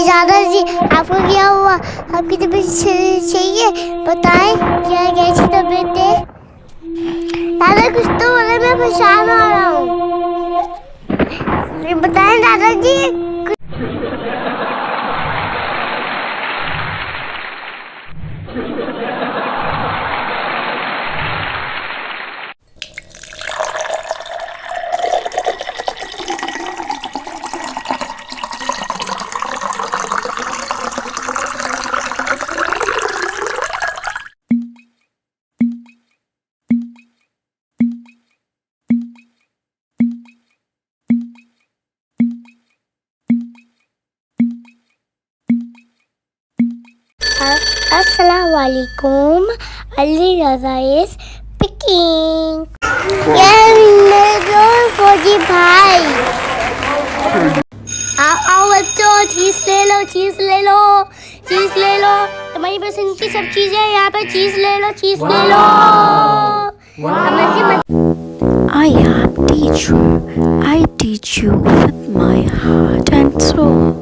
दादाजी आपको क्या हुआ? आपकी तबीयत चाहिए? बताएं क्या कैसी तबीयत है? दादा कुछ तो बोले, मैं परेशान हो रहा हूँ। बताएं दादाजी। Assalamualaikum. Ali Raza is picking. ये मेरे फौजी भाई। आओ बच्चों, चीज ले लो, चीज ले लो, चीज ले लो। तुम्हारी पसंद की सब चीजें यहाँ पे, चीज ले लो, चीज ले लो। I am teacher. I teach you with my heart and soul.